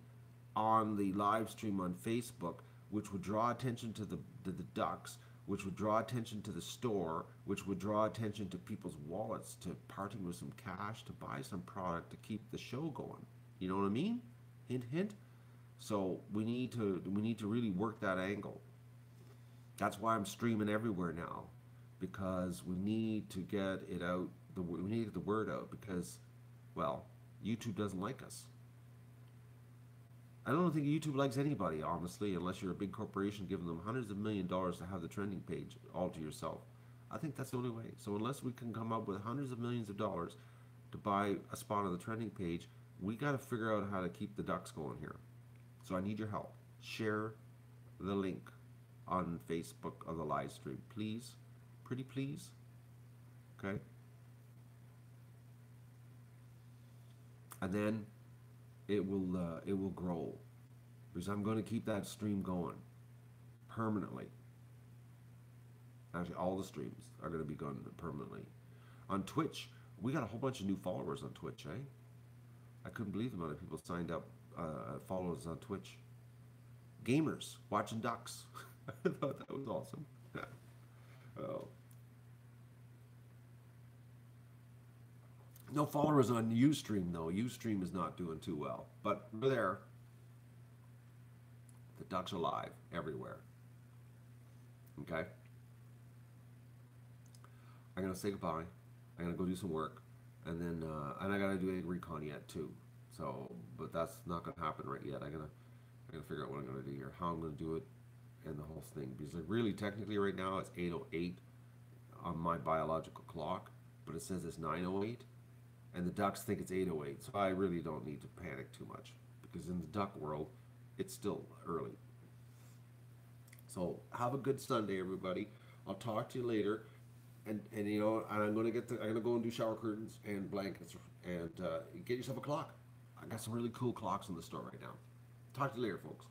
on the live stream on Facebook, which would draw attention to the ducks, which would draw attention to the store, which would draw attention to people's wallets to parting with some cash to buy some product to keep the show going. You know what I mean? Hint, hint. So we need to really work that angle. That's why I'm streaming everywhere now, because we need to get it out. We need to get the word out because, well, YouTube doesn't like us. I don't think YouTube likes anybody, honestly, unless you're a big corporation giving them hundreds of $1,000,000 to have the trending page all to yourself. I think that's the only way. So unless we can come up with hundreds of millions of dollars to buy a spot on the trending page, we got to figure out how to keep the ducks going here. So I need your help. Share the link on Facebook of the live stream, please. Pretty please. Okay. And then it will grow because I'm going to keep that stream going permanently. Actually, all the streams are going to be going permanently. On Twitch, we got a whole bunch of new followers on Twitch, eh? I couldn't believe the amount of people signed up, followers on Twitch. Gamers watching ducks. I thought that was awesome. Oh. No followers on Ustream though. Ustream is not doing too well, but we're there. The ducks are live everywhere. Okay. I'm gonna say goodbye. I'm gonna go do some work, and then and I gotta do a recon yet too. So, but that's not gonna happen right yet. I gotta figure out what I'm gonna do here, how I'm gonna do it, and the whole thing. Because like really, technically, right now it's 8:08 on my biological clock, but it says it's 9:08, and the ducks think it's 8:08. So I really don't need to panic too much because in the duck world, it's still early. So have a good Sunday, everybody. I'll talk to you later. And you know, I'm gonna go and do shower curtains and blankets and get yourself a clock. I got some really cool clocks in the store right now. Talk to you later, folks.